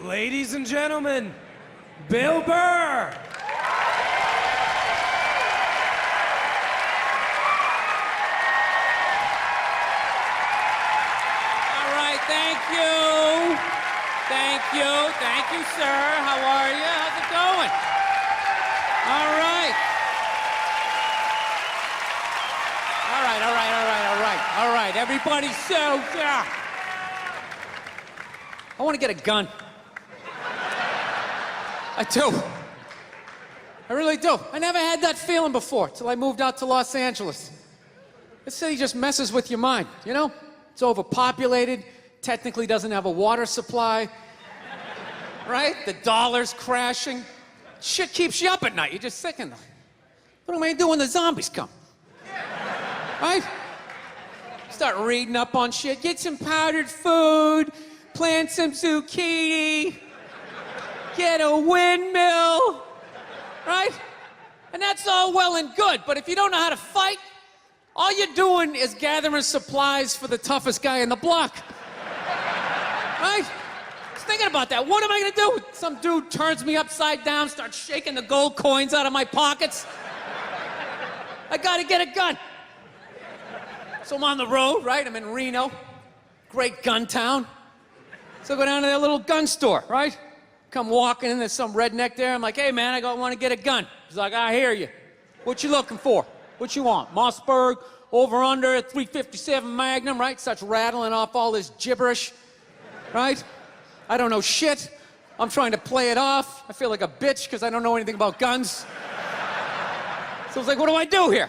Ladies and gentlemen, Bill Burr. Thank you, sir. How are you? How's it going? All right. Everybody, I want to get a gun. I do. I really do. I never had that feeling before till I moved out to Los Angeles. This city just messes with your mind, you know? It's overpopulated, technically doesn't have a water supply. Right? The dollar's crashing. Shit keeps you up at night. You're just thinking, what am I gonna do when the zombies come? Right? Start reading up on shit. Get some powdered food. Plant some zucchini. Get a windmill. Right? And that's all well and good, but if you don't know how to fight, all you're doing is gathering supplies for the toughest guy in the block. Right? Thinking about that. What am I gonna do? Some dude turns me upside down, starts shaking the gold coins out of my pockets. I gotta get a gun. So I'm on the road, right? I'm in Reno, great gun town. So I go down to their little gun store, right? Come walking in, there's some redneck there. I'm like, hey man, I want to get a gun. He's like, I hear you. What you looking for? What you want? Mossberg, over under, 357 Magnum, right? Starts rattling off all this gibberish, right? I don't know shit. I'm trying to play it off. I feel like a bitch because I don't know anything about guns. So I was like, what do I do here?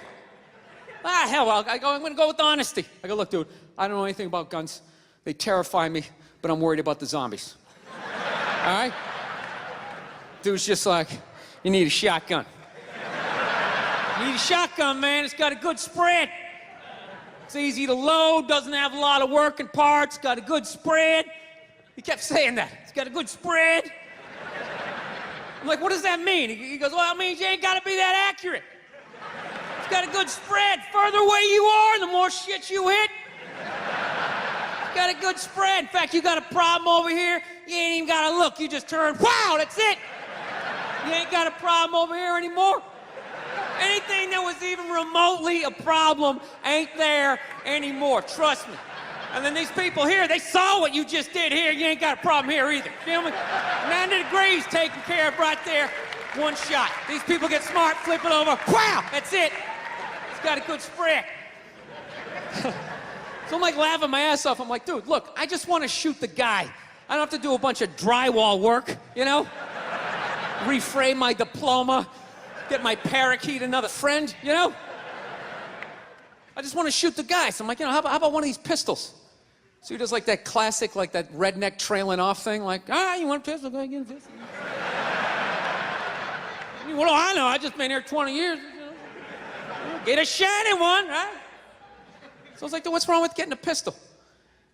Hell, I'm gonna go with honesty. I go, look, dude, I don't know anything about guns. They terrify me, but I'm worried about the zombies. All right? Dude's just like, you need a shotgun. You need a shotgun, man. It's got a good spread. It's easy to load, doesn't have a lot of working parts, got a good spread. He kept saying that. It's got a good spread. I'm like, what does that mean? He goes, well, it means you ain't got to be that accurate. It's got a good spread. Further away you are, the more shit you hit. It's got a good spread. In fact, you got a problem over here, you ain't even got to look. You just turn, wow, that's it. You ain't got a problem over here anymore. Anything that was even remotely a problem ain't there anymore. Trust me. And then these people here, they saw what you just did here. You ain't got a problem here either. Feel me? 90 degrees taken care of right there. One shot. These people get smart, flip it over. Wow, that's it. It's got a good spread. So I'm like laughing my ass off. I'm like, dude, look, I just want to shoot the guy. I don't have to do a bunch of drywall work, you know? Reframe my diploma, get my parakeet another friend, you know? I just want to shoot the guy. So I'm like, you know, how about one of these pistols? So he does like that classic, like that redneck trailing off thing, like, you want a pistol? Go get a pistol. What do I know? I just been here 20 years. You know? Get a shiny one, right? So I was like, what's wrong with getting a pistol?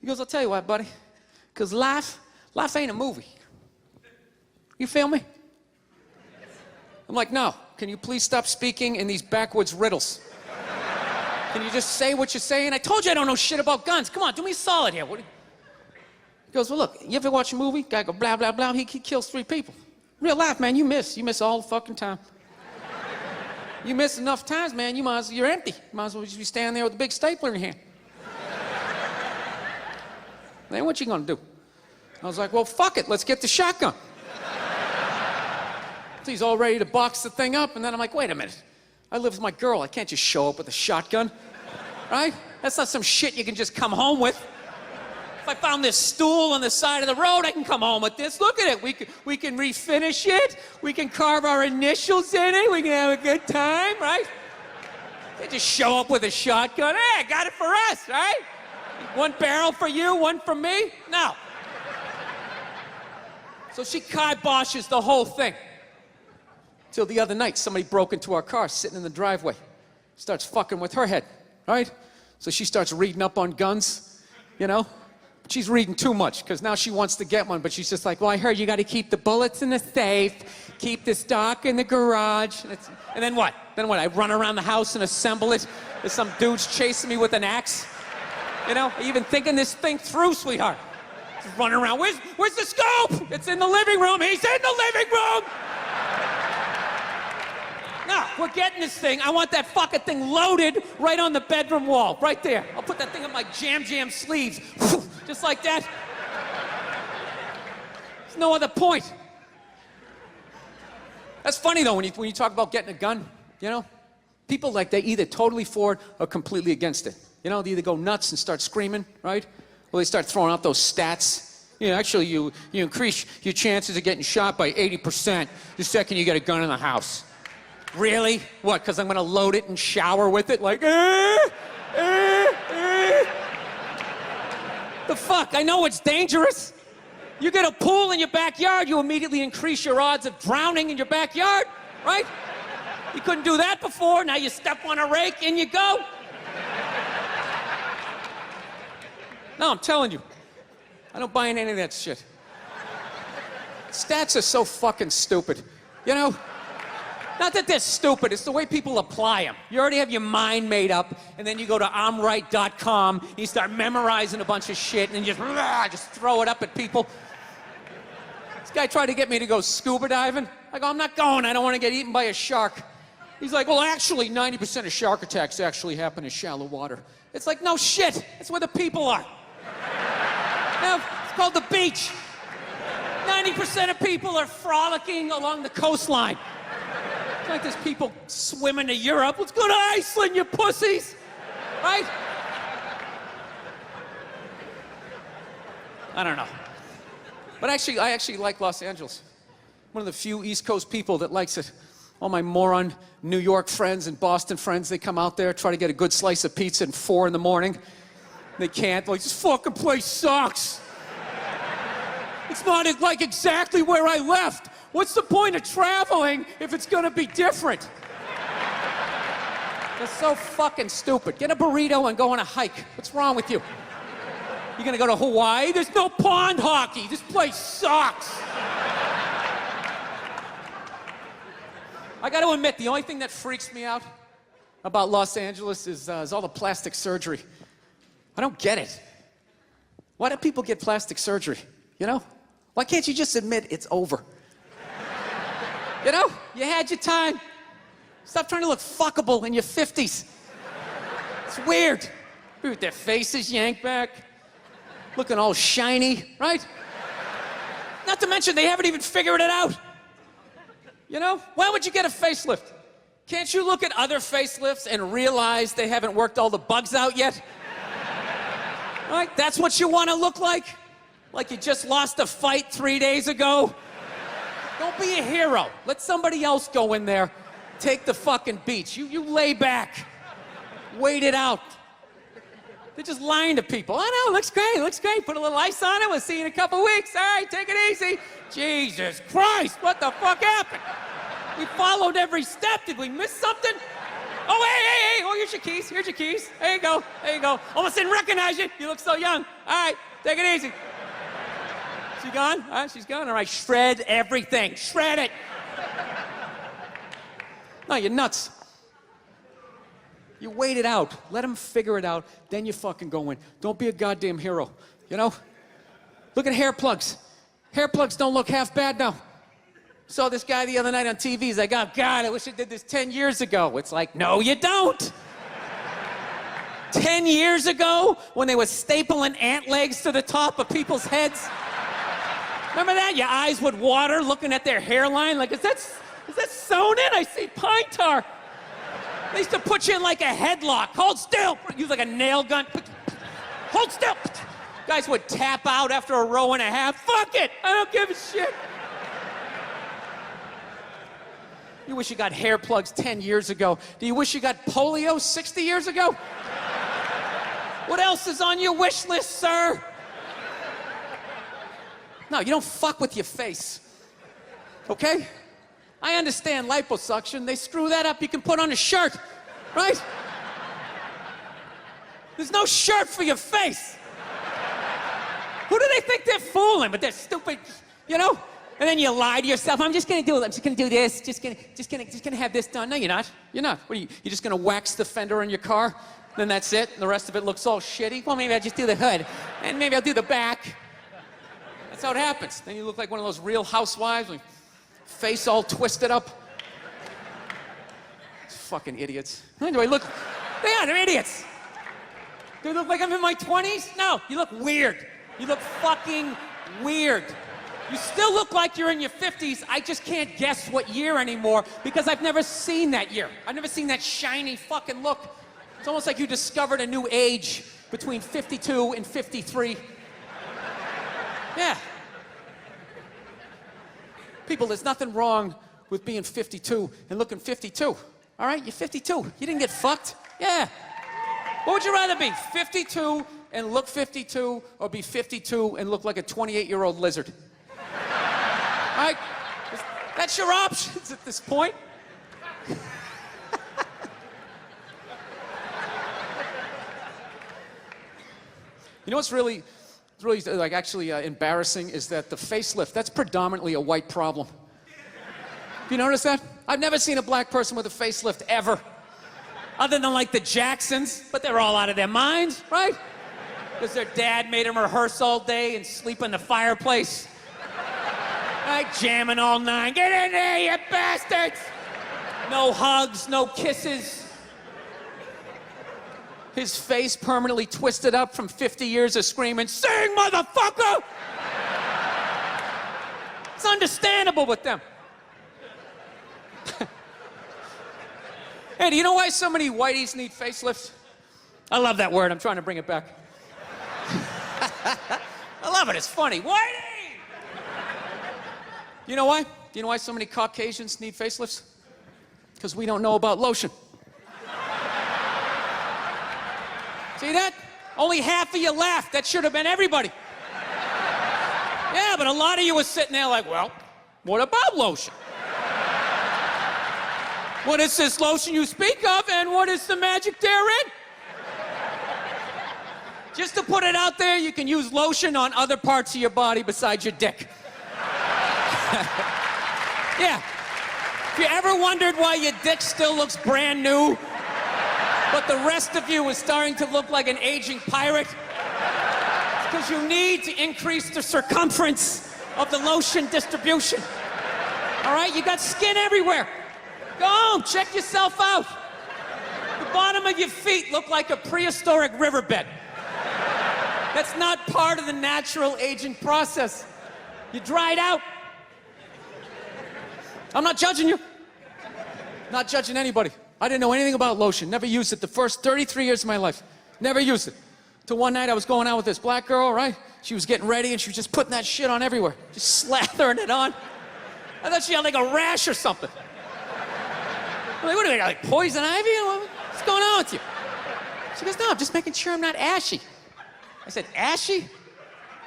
He goes, I'll tell you what, buddy, because life ain't a movie. You feel me? I'm like, no. Can you please stop speaking in these backwoods riddles? Can you just say what you're saying? I told you I don't know shit about guns. Come on, do me a solid here. He goes, well, look, you ever watch a movie? Guy go, blah, blah, blah. He kills 3 people. Real life, man, you miss all the fucking time. You miss enough times, man, you're empty. You might as well just be standing there with a big stapler in your hand. Then what you gonna do? I was like, well, fuck it, let's get the shotgun. So he's all ready to box the thing up, and then I'm like, wait a minute. I live with my girl. I can't just show up with a shotgun, right? That's not some shit you can just come home with. If I found this stool on the side of the road, I can come home with this. Look at it. We can refinish it. We can carve our initials in it. We can have a good time, right? They just show up with a shotgun. Hey, I got it for us, right? One barrel for you, one for me? No. So she kiboshes the whole thing. Till the other night, somebody broke into our car, sitting in the driveway. Starts fucking with her head, right? So she starts reading up on guns, you know? She's reading too much, because now she wants to get one, but she's just like, well, I heard you got to keep the bullets in the safe, keep the stock in the garage. And then what? Then what? I run around the house and assemble it? There's some dude's chasing me with an axe? You know, are you even thinking this thing through, sweetheart? Just running around. Where's the scope? It's in the living room. He's in the living room. No, we're getting this thing. I want that fucking thing loaded right on the bedroom wall, right there. I'll put that thing up my jam sleeves, just like that. There's no other point. That's funny though when you talk about getting a gun, you know? People like they either totally for it or completely against it. You know, they either go nuts and start screaming, right? Or they start throwing out those stats. You know, actually you increase your chances of getting shot by 80% the second you get a gun in the house. Really? What, because I'm gonna load it and shower with it? Like, The fuck? I know it's dangerous. You get a pool in your backyard, you immediately increase your odds of drowning in your backyard, right? You couldn't do that before, now you step on a rake, in you go. No, I'm telling you, I don't buy in any of that shit. Stats are so fucking stupid, you know? Not that they're stupid, it's the way people apply them. You already have your mind made up, and then you go to I'mRight.com, you start memorizing a bunch of shit, and just throw it up at people. This guy tried to get me to go scuba diving. I go, I'm not going, I don't want to get eaten by a shark. He's like, well, actually, 90% of shark attacks actually happen in shallow water. It's like, no shit, it's where the people are. Now, it's called the beach. 90% of people are frolicking along the coastline. It's like there's people swimming to Europe. Let's go to Iceland, you pussies! Right? I don't know. But actually, I actually like Los Angeles. One of the few East Coast people that likes it. All my moron New York friends and Boston friends, they come out there, try to get a good slice of pizza at 4 in the morning. They can't. Like, this fucking place sucks. It's not like exactly where I left. What's the point of traveling if it's gonna be different? That's so fucking stupid. Get a burrito and go on a hike. What's wrong with you? You gonna go to Hawaii? There's no pond hockey. This place sucks. I gotta admit, the only thing that freaks me out about Los Angeles is all the plastic surgery. I don't get it. Why do people get plastic surgery? You know? Why can't you just admit it's over? You know? You had your time. Stop trying to look fuckable in your 50s. It's weird. People with their faces yanked back, looking all shiny, right? Not to mention they haven't even figured it out. You know? Why would you get a facelift? Can't you look at other facelifts and realize they haven't worked all the bugs out yet? Right? That's what you want to look like? Like you just lost a fight 3 days ago? Don't be a hero. Let somebody else go in there. Take the fucking beach. You lay back. Wait it out. They're just lying to people. I know, looks great. Put a little ice on it. We'll see you in a couple weeks. All right, take it easy. Jesus Christ, what the fuck happened? We followed every step. Did we miss something? Oh, hey. Oh, here's your keys. There you go. Almost didn't recognize you. You look so young. All right, take it easy. She gone? All right, she's gone. All right, shred everything. Shred it. No, you're nuts. You wait it out. Let them figure it out. Then you fucking go in. Don't be a goddamn hero. You know? Look at hair plugs. Hair plugs don't look half bad now. Saw this guy the other night on TV. He's like, oh, God, I wish I did this 10 years ago. It's like, no, you don't. 10 years ago, when they were stapling ant legs to the top of people's heads. Remember that? Your eyes would water looking at their hairline. Like, is that sewn in? I see pine tar. They used to put you in like a headlock. Hold still. Use like a nail gun. Hold still. Guys would tap out after a row and a half. Fuck it. I don't give a shit. You wish you got hair plugs 10 years ago. Do you wish you got polio 60 years ago? What else is on your wish list, sir? No, you don't fuck with your face. Okay? I understand liposuction. They screw that up. You can put on a shirt, right? There's no shirt for your face. Who do they think they're fooling? But they're stupid, you know? And then you lie to yourself. I'm just gonna do this. Just gonna have this done. No, you're not. You're not. What are you? You're just gonna wax the fender on your car? Then that's it. And the rest of it looks all shitty. Well, maybe I'll just do the hood, and maybe I'll do the back. That's how it happens. Then you look like one of those Real Housewives, with face all twisted up. Fucking idiots. Do I look? They're idiots. Do I look like I'm in my 20s? No, you look weird. You look fucking weird. You still look like you're in your 50s. I just can't guess what year anymore because I've never seen that year. I've never seen that shiny fucking look. It's almost like you discovered a new age between 52 and 53. Yeah. People, there's nothing wrong with being 52 and looking 52. All right? You're 52. You didn't get fucked. Yeah. What would you rather be? 52 and look 52 or be 52 and look like a 28-year-old lizard? All right? That's your options at this point. You know what's really like actually embarrassing is that the facelift, that's predominantly a white problem. Have you noticed that? I've never seen a black person with a facelift ever. Other than like the Jacksons, but they're all out of their minds, right? Because their dad made them rehearse all day and sleep in the fireplace. Right, jamming all night. Get in there, you bastards! No hugs, no kisses. His face permanently twisted up from 50 years of screaming, "Sing, motherfucker!" It's understandable with them. Hey, do you know why so many whiteys need facelifts? I love that word. I'm trying to bring it back. I love it. It's funny. Whitey! You know why? Do you know why so many Caucasians need facelifts? Because we don't know about lotion. See that? Only half of you laughed. That should have been everybody. Yeah, but a lot of you were sitting there like, well, what about lotion? What is this lotion you speak of, and what is the magic therein? Just to put it out there, you can use lotion on other parts of your body besides your dick. Yeah. If you ever wondered why your dick still looks brand new, but the rest of you is starting to look like an aging pirate, it's because you need to increase the circumference of the lotion distribution. All right? You got skin everywhere. Go home, check yourself out. The bottom of your feet look like a prehistoric riverbed. That's not part of the natural aging process. You dried out. I'm not judging you. Not judging anybody. I didn't know anything about lotion. Never used it the first 33 years of my life. Never used it. Till one night I was going out with this black girl, right? She was getting ready and she was just putting that shit on everywhere. Just slathering it on. I thought she had like a rash or something. I'm like, what do you got, like poison ivy? What's going on with you? She goes, no, I'm just making sure I'm not ashy. I said, ashy?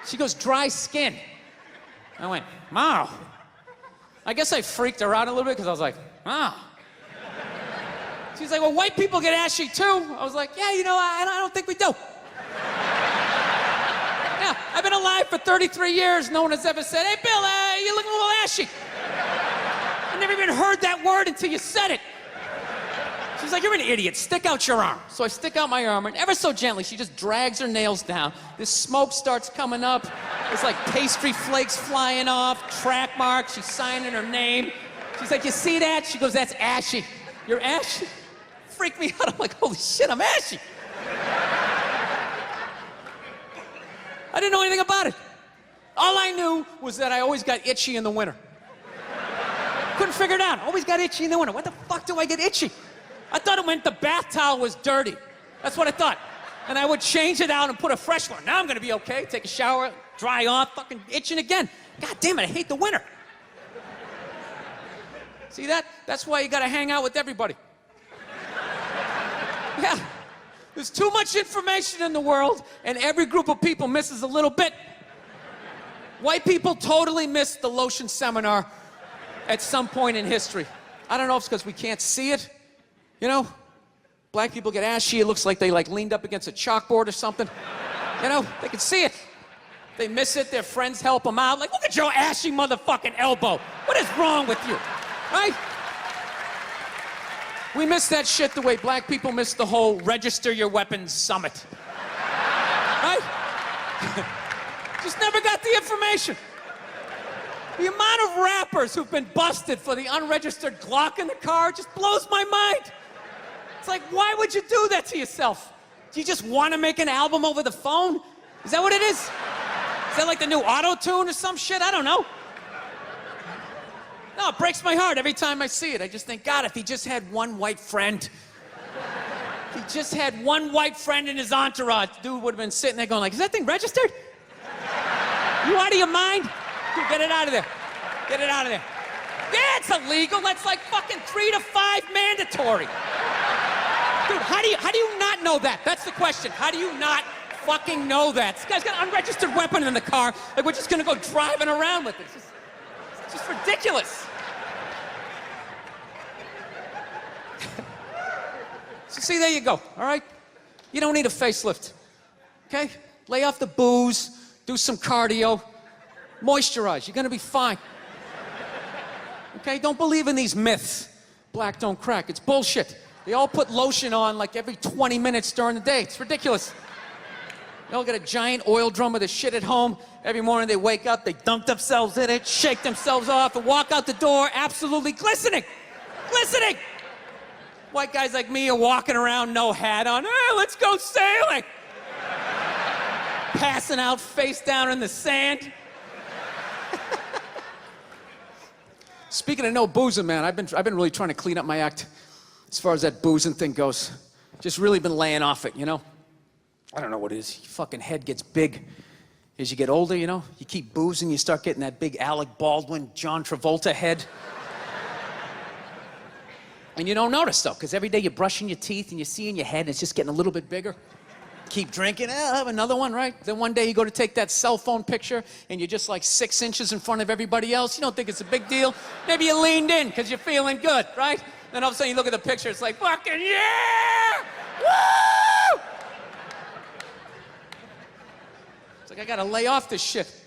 She goes, dry skin. I went, wow. I guess I freaked her out a little bit because I was like, wow. She's like, well, white people get ashy too. I was like, yeah, you know, I don't think we do. Yeah, I've been alive for 33 years. No one has ever said, hey, Bill, you're looking a little ashy. I never even heard that word until you said it. She's like, you're an idiot. Stick out your arm. So I stick out my arm, and ever so gently, she just drags her nails down. This smoke starts coming up. There's like pastry flakes flying off, track marks. She's signing her name. She's like, you see that? She goes, that's ashy. You're ashy? Freaked me out. I'm like, holy shit, I'm ashy. I didn't know anything about it. All I knew was that I always got itchy in the winter. Couldn't figure it out. Always got itchy in the winter. What the fuck do I get itchy? I thought it meant the bath towel was dirty. That's what I thought. And I would change it out and put a fresh one. Now I'm gonna be okay. Take a shower, dry off, fucking itching again. God damn it, I hate the winter. See that? That's why you gotta hang out with everybody. Yeah. There's too much information in the world, and every group of people misses a little bit. White people totally missed the lotion seminar at some point in history. I don't know if it's because we can't see it. You know, black people get ashy, it looks like they like leaned up against a chalkboard or something. You know, they can see it. They miss it, their friends help them out. Like, look at your ashy motherfucking elbow. What is wrong with you, right? We miss that shit the way black people miss the whole register your weapons summit. Right? Just never got the information. The amount of rappers who've been busted for the unregistered Glock in the car just blows my mind. It's like, why would you do that to yourself? Do you just want to make an album over the phone? Is that what it is? Is that like the new auto-tune or some shit? I don't know. No, it breaks my heart every time I see it. I just think, God, if he just had one white friend. If he just had one white friend in his entourage, dude would have been sitting there going like, is that thing registered? You out of your mind? Dude, get it out of there. Get it out of there. Yeah, it's illegal. That's like fucking 3 to 5 mandatory. Dude, how do you not know that? That's the question. How do you not fucking know that? This guy's got an unregistered weapon in the car. Like, we're just gonna go driving around with it. It's just ridiculous. So see, there you go, all right? You don't need a facelift, okay? Lay off the booze, do some cardio, moisturize. You're gonna be fine. Okay, don't believe in these myths. Black don't crack, it's bullshit. They all put lotion on like every 20 minutes during the day. It's ridiculous. They all got a giant oil drum of the shit at home. Every morning they wake up, they dunk themselves in it, shake themselves off, and walk out the door absolutely glistening. Glistening! White guys like me are walking around, no hat on. Hey, let's go sailing! Passing out face down in the sand. Speaking of no boozing, man, I've been really trying to clean up my act as far as that boozing thing goes. Just really been laying off it, you know? I don't know what it is. Your fucking head gets big as you get older, you know? You keep boozing, you start getting that big Alec Baldwin, John Travolta head. And you don't notice, though, because every day you're brushing your teeth and you see in your head and it's just getting a little bit bigger. Keep drinking, I'll have another one, right? Then one day you go to take that cell phone picture and you're just like 6 inches in front of everybody else. You don't think it's a big deal. Maybe you leaned in because you're feeling good, right? Then all of a sudden you look at the picture, it's like, fucking yeah! Woo! It's like, I gotta lay off this shit.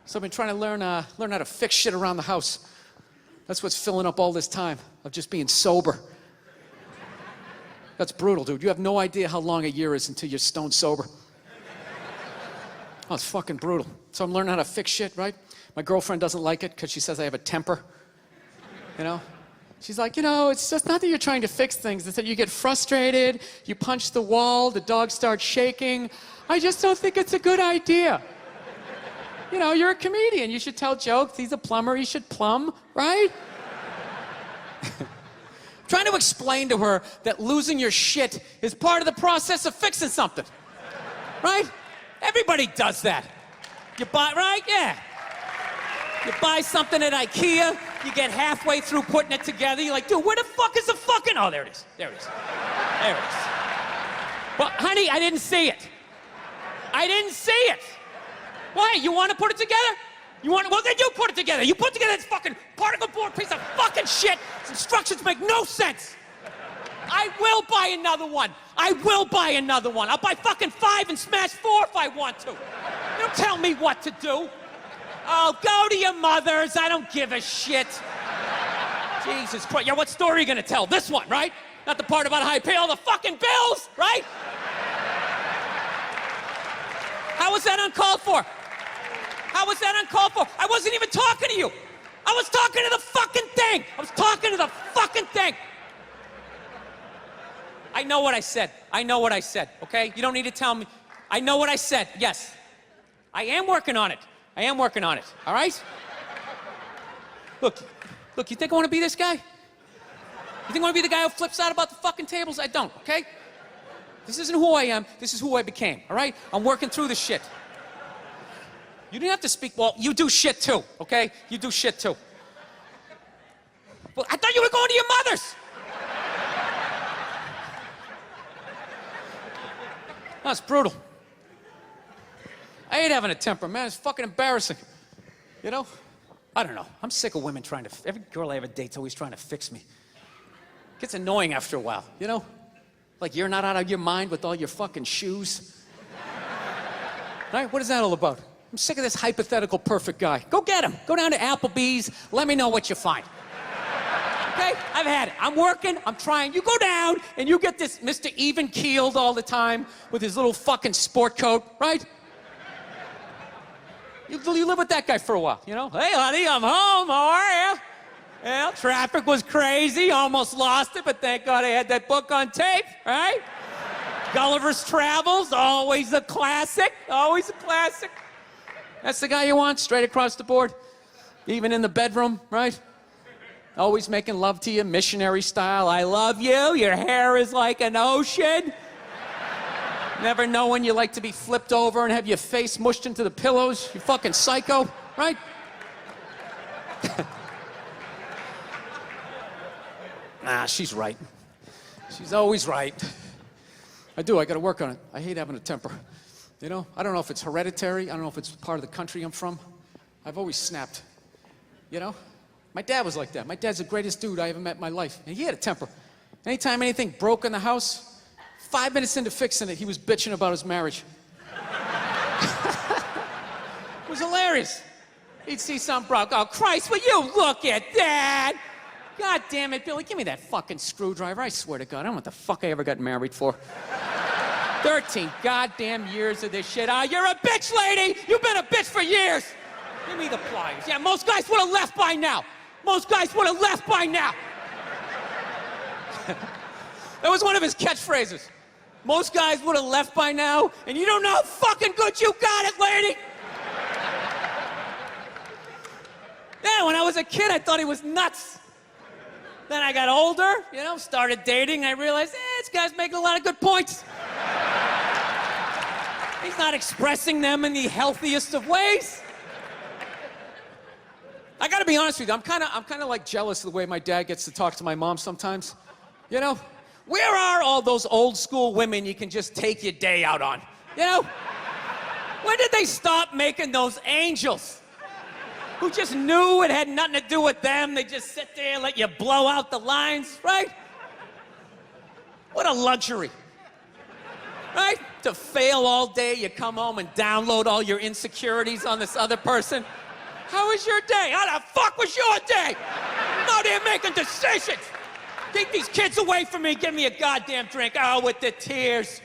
So I've been trying to learn how to fix shit around the house. That's what's filling up all this time of just being sober. That's brutal, dude. You have no idea how long a year is until you're stone sober. Oh, it's fucking brutal. So I'm learning how to fix shit, right? My girlfriend doesn't like it because she says I have a temper. You know? She's like, you know, it's just not that you're trying to fix things. It's that you get frustrated, you punch the wall, the dog starts shaking. I just don't think it's a good idea. You know, you're a comedian. You should tell jokes. He's a plumber. He should plumb, right? Trying to explain to her that losing your shit is part of the process of fixing something, right? Everybody does that. You buy, right? Yeah. You buy something at IKEA, you get halfway through putting it together, you're like, dude, where the fuck is the fucking... Oh, there it is. There it is. There it is. Well, honey, I didn't see it. I didn't see it. Why? You want to put it together? You want to... Well, then you put it together. You put together this fucking particle board piece of fucking shit. Its instructions make no sense. I will buy another one. I will buy another one. I'll buy fucking 5 and smash 4 if I want to. You don't tell me what to do. Oh, go to your mother's. I don't give a shit. Jesus Christ. Yeah, what story are you gonna tell? This one, right? Not the part about how I pay all the fucking bills, right? How was that uncalled for? How was that uncalled for? I wasn't even talking to you. I was talking to the fucking thing. I was talking to the fucking thing. I know what I said. I know what I said, okay? You don't need to tell me. I know what I said, yes. I am working on it. I am working on it, all right? Look, you think I want to be this guy? You think I want to be the guy who flips out about the fucking tables? I don't, okay? This isn't who I am. This is who I became, all right? I'm working through this shit. You didn't have to speak. Well, you do shit too, okay? You do shit too. Well, I thought you were going to your mother's. That's brutal. I hate having a temper, man. It's fucking embarrassing. You know? I don't know. I'm sick of women trying to... Every girl I ever date's always trying to fix me. It gets annoying after a while, you know? Like you're not out of your mind with all your fucking shoes. Right? What is that all about? I'm sick of this hypothetical perfect guy. Go get him. Go down to Applebee's. Let me know what you find. Okay? I've had it. I'm working. I'm trying. You go down and you get this Mr. Even-keeled all the time with his little fucking sport coat, right? You live with that guy for a while, you know? Hey, honey, I'm home. How are you? Well, traffic was crazy. Almost lost it, but thank God I had that book on tape, right? Gulliver's Travels, always a classic. Always a classic. That's the guy you want, straight across the board. Even in the bedroom, right? Always making love to you, missionary style. I love you. Your hair is like an ocean. Never know when you like to be flipped over and have your face mushed into the pillows. You fucking psycho, right? Nah, she's right. She's always right. I gotta work on it. I hate having a temper. You know, I don't know if it's hereditary. I don't know if it's part of the country I'm from. I've always snapped. You know? My dad was like that. My dad's the greatest dude I ever met in my life. And he had a temper. Anytime anything broke in the house, 5 minutes into fixing it, he was bitching about his marriage. It was hilarious. He'd see something broke. Oh, Christ, will you look at that? God damn it, Billy, give me that fucking screwdriver. I swear to God, I don't know what the fuck I ever got married for. 13 goddamn years of this shit. Oh, you're a bitch, lady! You've been a bitch for years! Give me the pliers. Yeah, most guys would have left by now. Most guys would have left by now. That was one of his catchphrases. Most guys would have left by now, and you don't know how fucking good you got it, lady! Yeah, when I was a kid, I thought he was nuts. Then I got older, you know, started dating, and I realized, this guy's making a lot of good points. He's not expressing them in the healthiest of ways. I gotta be honest with you, I'm kind of like jealous of the way my dad gets to talk to my mom sometimes. You know? Where are all those old school women you can just take your day out on? You know? When did they stop making those angels? Who just knew it had nothing to do with them. They just sit there and let you blow out the lines, right? What a luxury. Right? To fail all day, you come home and download all your insecurities on this other person. How was your day? How the fuck was your day? I'm out here making decisions. Keep these kids away from me. Give me a goddamn drink. Oh, with the tears.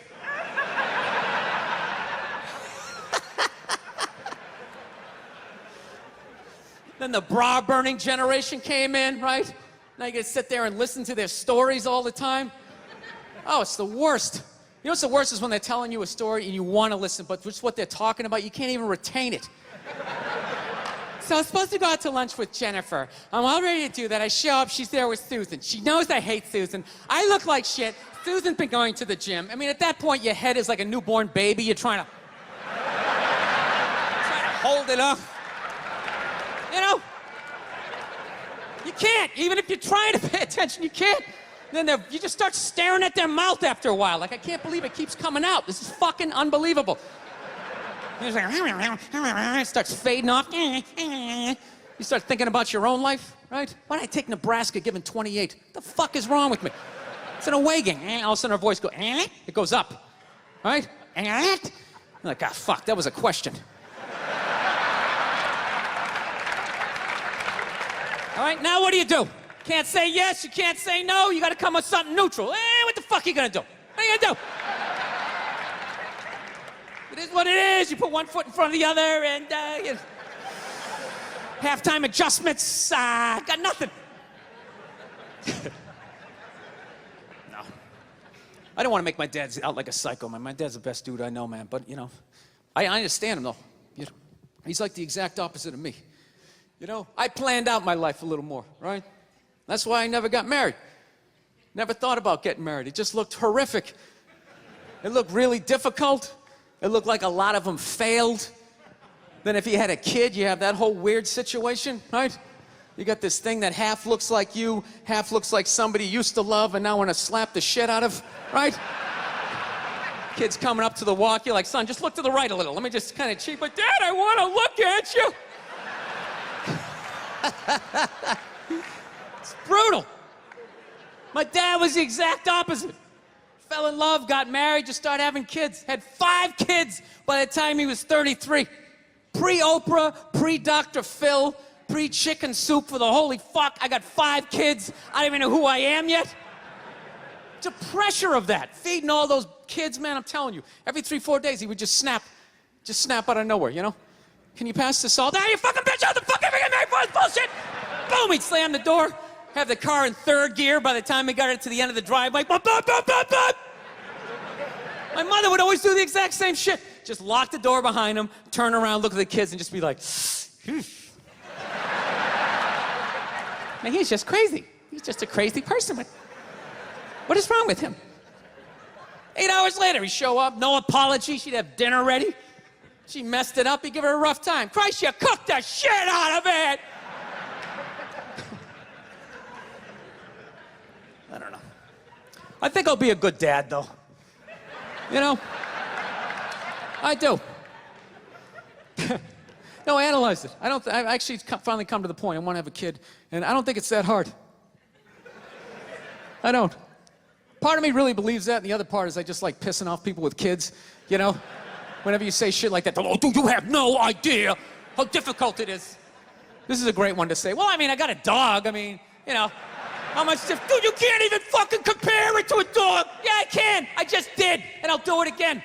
Then the bra-burning generation came in, right? Now you gotta sit there and listen to their stories all the time. Oh, it's the worst. You know what's the worst is when they're telling you a story and you want to listen, but just what they're talking about, you can't even retain it. So I was supposed to go out to lunch with Jennifer. I'm all ready to do that. I show up, she's there with Susan. She knows I hate Susan. I look like shit. Susan's been going to the gym. I mean, at that point, your head is like a newborn baby. You're trying to hold it up. You know? You can't. Even if you're trying to pay attention, you can't. Then you just start staring at their mouth after a while. Like, I can't believe it keeps coming out. This is fucking unbelievable. He's like, it starts fading off. You start thinking about your own life, right? Why did I take Nebraska given 28? What the fuck is wrong with me? It's an away game. All of a sudden, our voice goes, it goes up, right? I'm like, ah, fuck, that was a question. All right, now what do? Can't say yes, you can't say no, you gotta come with something neutral. What the fuck are you gonna do? What are you gonna do? It is what it is. You put one foot in front of the other and, you know, halftime adjustments, got nothing. No. I don't want to make my dad out like a psycho, man. My dad's the best dude I know, man. But, you know, I understand him, though. You know, he's like the exact opposite of me. You know, I planned out my life a little more, right? That's why I never got married. Never thought about getting married. It just looked horrific. It looked really difficult. It looked like a lot of them failed. Then if you had a kid, you have that whole weird situation, right? You got this thing that half looks like you, half looks like somebody you used to love and now want to slap the shit out of, right? Kid's coming up to the walk, you're like, son, just look to the right a little. Let me just kind of cheat, but Dad, I want to look at you. It's brutal. My dad was the exact opposite. Fell in love, got married, just started having kids. Had 5 kids by the time he was 33. Pre-Oprah, pre-Dr. Phil, pre-chicken soup for the holy fuck. I got 5 kids. I don't even know who I am yet. The pressure of that, feeding all those kids, man, I'm telling you. Every 3-4 days, he would just snap out of nowhere, you know? Can you pass the salt? Ah, you fucking bitch, how the fuck am I getting married for this bullshit? Boom, he'd slam the door, have the car in third gear by the time we got it to the end of the driveway. Bop, bop, bop, bop, bop. My mother would always do the exact same shit. Just lock the door behind him, turn around, look at the kids, and just be like, man, he's just crazy. He's just a crazy person. What is wrong with him? 8 hours later, he'd show up, no apology. She'd have dinner ready. She messed it up. He'd give her a rough time. Christ, you cooked the shit out of it. I don't know. I think I'll be a good dad, though. You know? I do. No, I analyzed it. I actually finally come to the point. I want to have a kid, and I don't think it's that hard. I don't. Part of me really believes that, and the other part is I just like pissing off people with kids, you know? Whenever you say shit like that, oh, dude, you have no idea how difficult it is. This is a great one to say. Well, I mean, I got a dog. I mean, you know, how much dude, you can't even fucking compare it to a dog. Yeah, I can. I just did, and I'll do it again.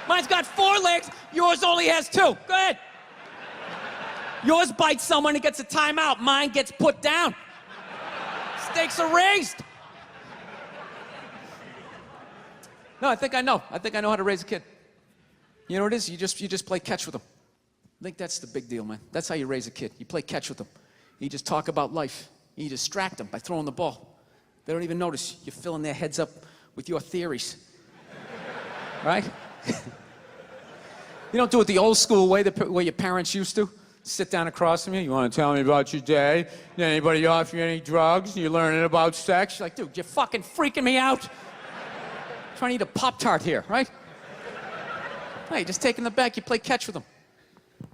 Mine's got 4 legs. Yours only has 2. Go ahead. Yours bites someone and gets a timeout. Mine gets put down. Stakes are raised. No, I think I know. I think I know how to raise a kid. You know what it is? You just play catch with them. I think that's the big deal, man. That's how you raise a kid. You play catch with them. You just talk about life. You distract them by throwing the ball. They don't even notice. You're filling their heads up with your theories. Right? You don't do it the old school way, the way your parents used to. Sit down across from you. You want to tell me about your day? Did anybody offer you any drugs? You're learning about sex? You're like, dude, you're fucking freaking me out. I'm trying to eat a Pop-Tart here, right? No, you just take in the back, you play catch with them.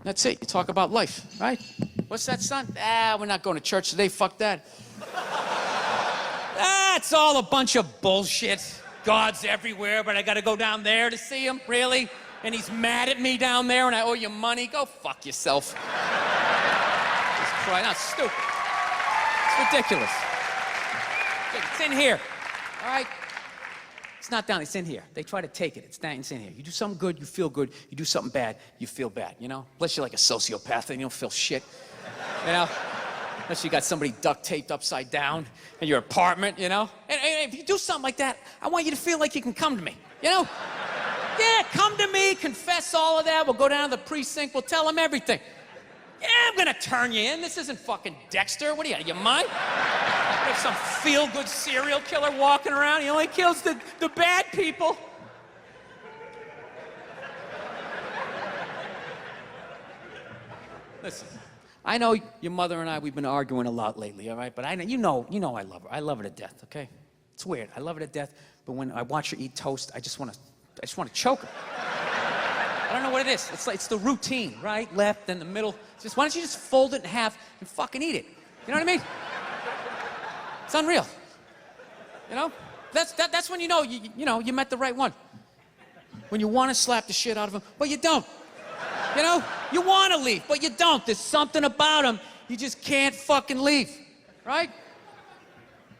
That's it. You talk about life, right? What's that, son? Ah, we're not going to church today. Fuck that. That's all a bunch of bullshit. God's everywhere, but I got to go down there to see him? Really? And he's mad at me down there and I owe you money? Go fuck yourself. Just try. That's stupid. It's ridiculous. It's in here. All right? It's not down, it's in here. They try to take it. It's in here. You do something good, you feel good. You do something bad, you feel bad, you know? Unless you're like a sociopath and you don't feel shit. You know? Unless you got somebody duct taped upside down in your apartment, you know? And if you do something like that, I want you to feel like you can come to me, you know? Yeah, come to me, confess all of that. We'll go down to the precinct, we'll tell them everything. Yeah, I'm gonna turn you in. This isn't fucking Dexter. What are you, out of your mind? There's some feel-good serial killer walking around. He only kills the bad people. Listen, I know your mother and I, we've been arguing a lot lately, all right? But you know I love her. I love her to death, okay? It's weird. I love her to death, but when I watch her eat toast, I just want to choke her. I don't know what it is. It's the routine, right? Left, then the middle. Just why don't you just fold it in half and fucking eat it? You know what I mean? It's unreal. You know? That's when you know you met the right one. When you want to slap the shit out of him, but you don't. You know? You want to leave, but you don't. There's something about him you just can't fucking leave, right?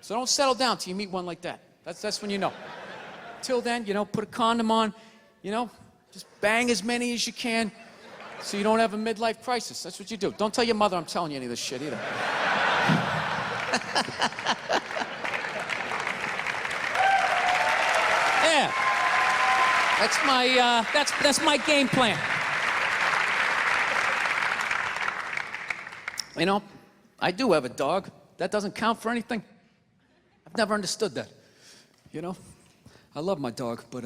So don't settle down till you meet one like that. That's when you know. Till then, you know, put a condom on, you know, just bang as many as you can so you don't have a midlife crisis. That's what you do. Don't tell your mother I'm telling you any of this shit either. Yeah. That's my game plan. You know, I do have a dog. That doesn't count for anything. I've never understood that. You know? I love my dog, but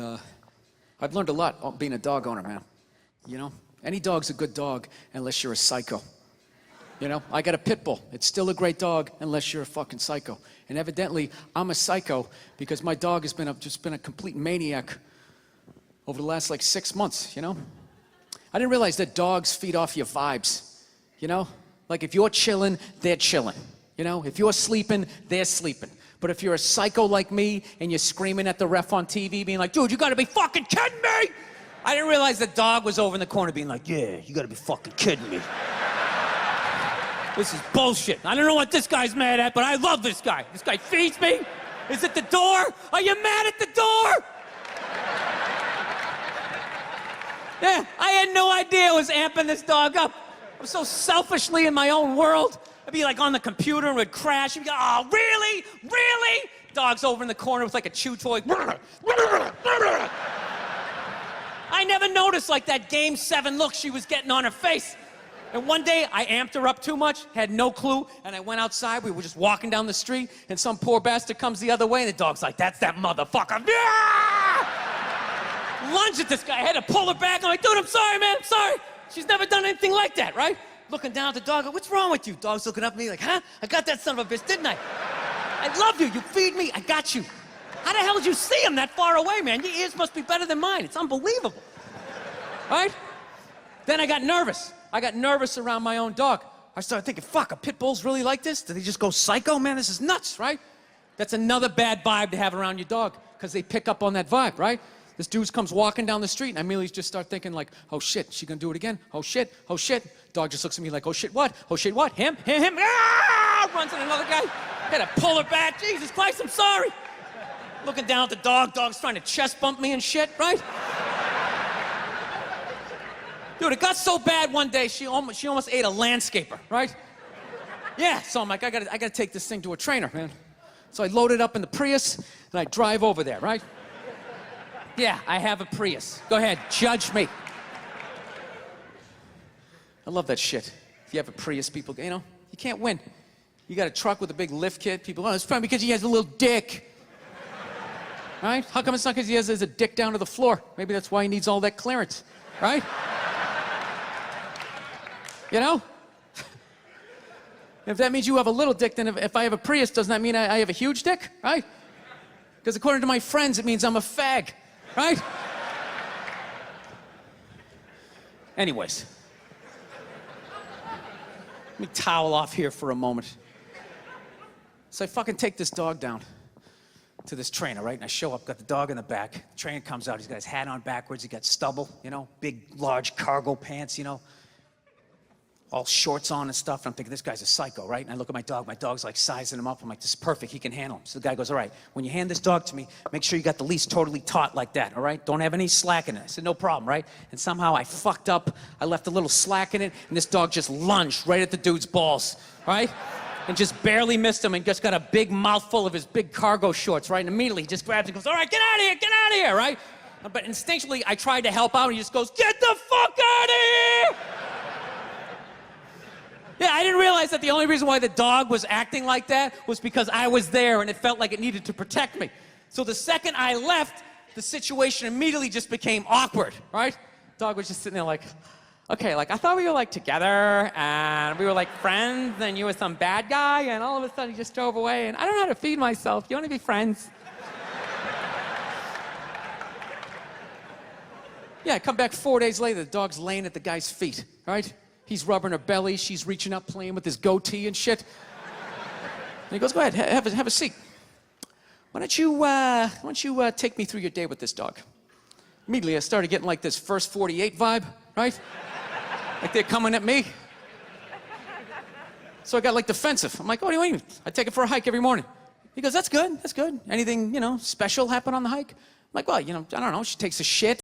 I've learned a lot being a dog owner, man. You know? Any dog's a good dog unless you're a psycho. You know? I got a pit bull. It's still a great dog unless you're a fucking psycho. And evidently, I'm a psycho because my dog has just been a complete maniac over the last, 6 months, you know? I didn't realize that dogs feed off your vibes, you know? Like, if you're chilling, they're chilling. You know? If you're sleeping, they're sleeping. But if you're a psycho like me and you're screaming at the ref on TV being like, dude, you gotta be fucking kidding me! I didn't realize the dog was over in the corner being like, yeah, you gotta be fucking kidding me. This is bullshit. I don't know what this guy's mad at, but I love this guy. This guy feeds me. Is it the door? Are you mad at the door? Yeah, I had no idea I was amping this dog up. I'm so selfishly in my own world. I'd be like on the computer and would crash. And be like, oh, really? Really? Dog's over in the corner with like a chew toy. I never noticed like that Game 7 look she was getting on her face. And one day I amped her up too much, had no clue, and I went outside. We were just walking down the street, and some poor bastard comes the other way, and the dog's like, that's that motherfucker. Lunge at this guy. I had to pull her back. I'm like, dude, I'm sorry, man. I'm sorry. She's never done anything like that, right? Looking down at the dog, what's wrong with you? Dog's looking up at me like, huh? I got that son of a bitch, didn't I? I love you. You feed me. I got you. How the hell did you see him that far away, man? Your ears must be better than mine. It's unbelievable. Right? Then I got nervous. I got nervous around my own dog. I started thinking, fuck, are pit bulls really like this? Do they just go psycho? Man, this is nuts, right? That's another bad vibe to have around your dog, because they pick up on that vibe, right? This dude comes walking down the street, and I immediately just start thinking like, oh shit, she gonna do it again? Oh shit, oh shit. Dog just looks at me like, oh shit, what? Oh shit, what? Him? Ah! Runs at another guy. Had to pull her back. Jesus Christ, I'm sorry. Looking down at the dog. Dog's trying to chest bump me and shit, right? Dude, it got so bad one day, she almost ate a landscaper, right? Yeah, so I'm like, I gotta take this thing to a trainer, man. So I load it up in the Prius, and I drive over there, right? Yeah, I have a Prius. Go ahead, judge me. I love that shit. If you have a Prius, people, you know, you can't win. You got a truck with a big lift kit, people, oh, it's probably because he has a little dick. Right? How come it's not because he has a dick down to the floor? Maybe that's why he needs all that clearance, right? You know? If that means you have a little dick, then if I have a Prius, doesn't that mean I have a huge dick, right? Because according to my friends, it means I'm a fag, right? Anyways. Let me towel off here for a moment. So I fucking take this dog down to this trainer, right? And I show up, got the dog in the back. The trainer comes out, he's got his hat on backwards, he got stubble, you know, big, large cargo pants, you know, all shorts on and stuff. And I'm thinking, this guy's a psycho, right? And I look at my dog's like sizing him up. I'm like, this is perfect, he can handle him. So the guy goes, all right, when you hand this dog to me, make sure you got the leash totally taut like that, all right? Don't have any slack in it. I said, no problem, right? And somehow I fucked up, I left a little slack in it, and this dog just lunged right at the dude's balls, right? And just barely missed him and just got a big mouthful of his big cargo shorts, right? And immediately he just grabs and goes, all right, get out of here, right? But instinctually, I tried to help out, and he just goes, get the fuck out of here! Yeah, I didn't realize that the only reason why the dog was acting like that was because I was there and it felt like it needed to protect me. So the second I left, the situation immediately just became awkward, right? Dog was just sitting there like, okay, like I thought we were like together and we were like friends and you were some bad guy and all of a sudden he just drove away and I don't know how to feed myself. You want to be friends? Yeah, I come back 4 days later, the dog's laying at the guy's feet, right? He's rubbing her belly, she's reaching up, playing with his goatee and shit. And he goes, go ahead, have a seat. Why don't you take me through your day with this dog? Immediately, I started getting like this First 48 vibe, right? Like they're coming at me. So I got like defensive. I'm like, oh, what do you mean? I take it for a hike every morning. He goes, that's good, that's good. Anything, you know, special happen on the hike? I'm like, well, you know, I don't know, she takes a shit.